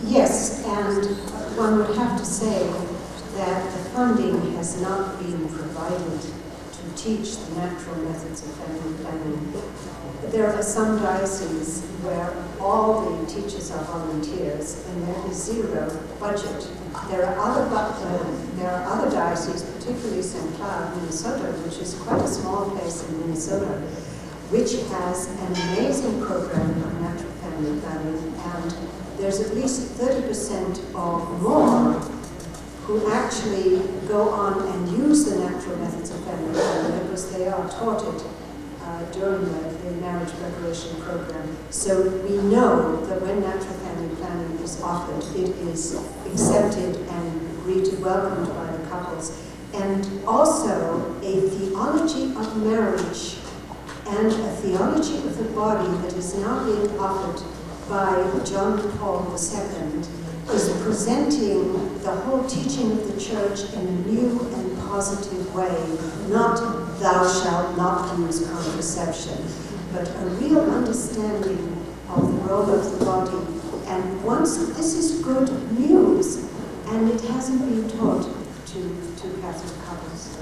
Yes, and one would have to say that the funding has not been provided to teach the natural methods of family planning. There are some dioceses where all the teachers are volunteers and there is zero budget. There are other dioceses, particularly St. Cloud, Minnesota, which is quite a small place in Minnesota, which has an amazing program of natural family planning, and there's at least 30% or more who actually go on and use the natural methods of family planning because they are taught it during the marriage preparation program. So we know that when natural family planning is offered, it is accepted and greeted, welcomed by the couples. And also a theology of marriage and a theology of the body that is now being offered by John Paul II is presenting the whole teaching of the church in a new and positive way, not thou shalt not use contraception, but a real understanding of the role of the body. And once this is good news, and it hasn't been taught to Catholic couples.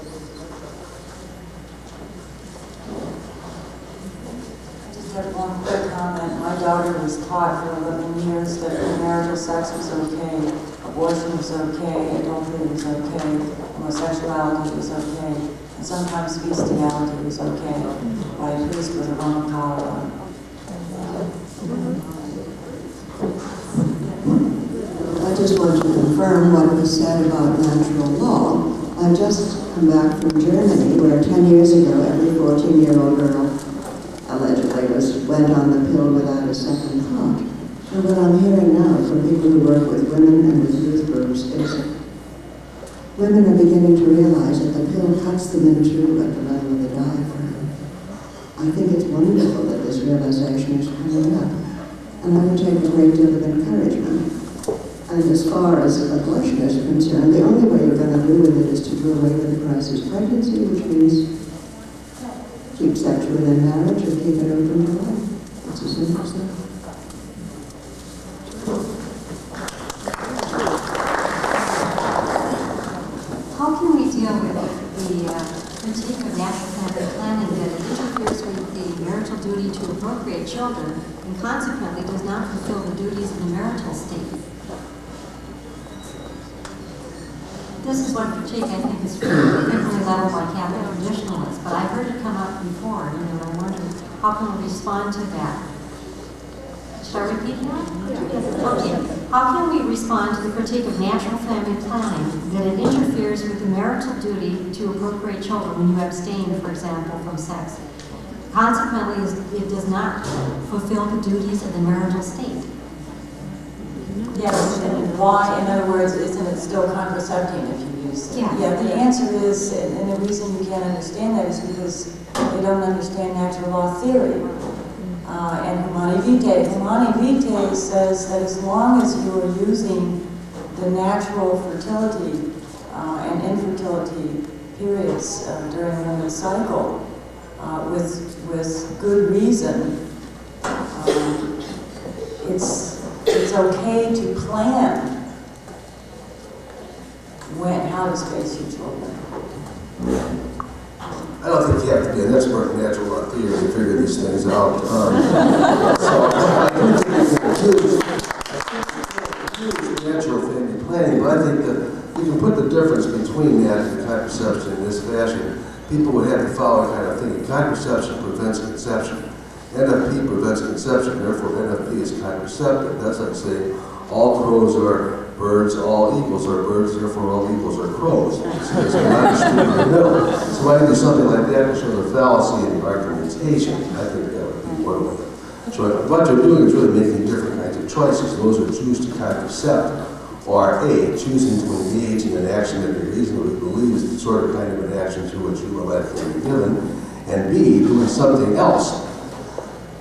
One quick comment. My daughter was taught for 11 years that premarital sex was okay, abortion was okay, adultery was okay, homosexuality was okay, and sometimes bestiality was okay by a priest with a Roman collar on. I just want to confirm what was said about natural law. I've just come back from Germany, where 10 years ago every 14-year-old girl allegedly went on the pill without a second thought. And what I'm hearing now from people who work with women and with youth groups is women are beginning to realize that the pill cuts them in two at the level of the diaphragm. I think it's wonderful that this realization is coming up, and I would take a great deal of encouragement. And as far as abortion is concerned, the only way you're going to do with it is to do away with the crisis pregnancy, which means keep sex within marriage or keep it open to life. It's as simple as that. How can we deal with the critique of natural family planning that it interferes with the marital duty to appropriate children and consequently does not fulfill the duties of the marital state? This is one critique I think is frequently leveled by Catholic traditionalists, but I've heard it come up before, and I wonder how can we respond to that? Should I repeat that? Okay. How can we respond to the critique of natural family planning that it interferes with the marital duty to appropriate children when you abstain, for example, from sex? Consequently, it does not fulfill the duties of the marital state. Yes, and why, in other words, isn't it still contracepting if you use it? Yeah. Yeah, the answer is, and the reason you can't understand that is because they don't understand natural law theory. And Humanae Vitae. Humanae Vitae says that as long as you are using the natural fertility and infertility periods during a woman's cycle with good reason, it's okay to plan how to space your children. I don't think you have to be an expert in natural law theory to figure these things out. So I don't think you can accuse natural family planning, but I think that you can put the difference between that and contraception in this fashion. People would have the following kind of thing. Contraception prevents conception. NFP prevents conception, therefore NFP is contraceptive. That's like saying all crows are birds, all eagles are birds, therefore all eagles are crows. It's not stupid in the middle. So why do something like that to show the fallacy in the argumentation? I think that would be one way. So what you're doing is really making different kinds of choices. Those who choose to contracept are A, choosing to engage in an action that they reasonably believe is the sort of kind of an action to which you will likely be given, and B, doing something else.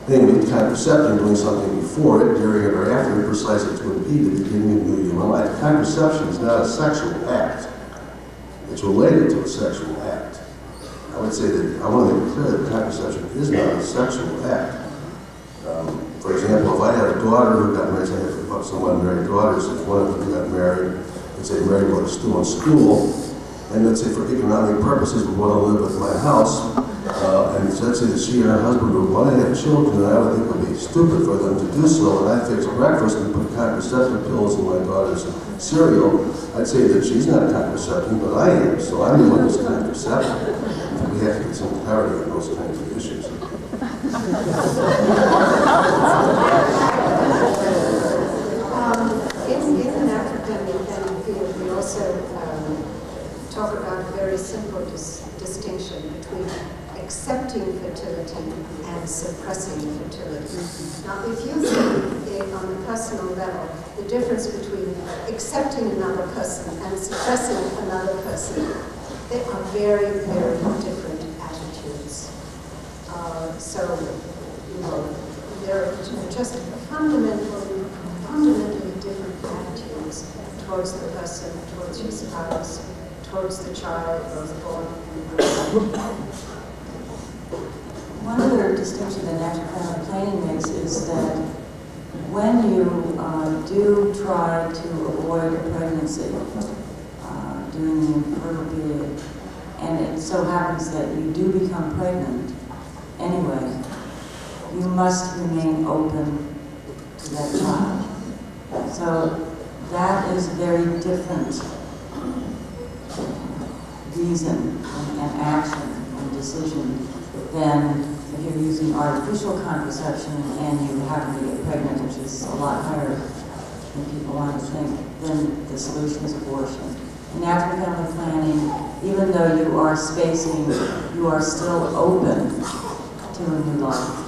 Namely, contracepting, doing something before it, during it, or after it, precisely to impede the beginning of new human life. Contraception is not a sexual act. It's related to a sexual act. I would say that I want to make it clear that contraception is not a sexual act. For example, if I had a daughter who got married, I have someone married daughters, if one of them got married, let's say married while they're still in school, and let's say for economic purposes we want to live at my house, and so let's say that she and her husband would want to have children, and I would think it would be stupid for them to do so, and I fix breakfast and put contraceptive pills in my daughter's cereal. I'd say that she's not contracepting, but I am, so I'm the one who's contraceptive. We have to get some clarity on those kinds of issues. In an African family field, we also talk about a very simple distinction between accepting fertility and suppressing fertility. Now, if you think on the personal level, the difference between accepting another person and suppressing another person, they are very, very different attitudes. So, you know, they're just fundamentally different attitudes towards the person, towards your spouse, towards the child, both born and grown. One other distinction that natural family planning makes is that when you do try to avoid a pregnancy during the infertile period, and it so happens that you do become pregnant anyway, you must remain open to that child. So that is a very different reason and action and decision than if you're using artificial contraception and you happen to get pregnant, which is a lot higher than people want to think, then the solution is abortion. In natural family planning, even though you are spacing, you are still open to a new life.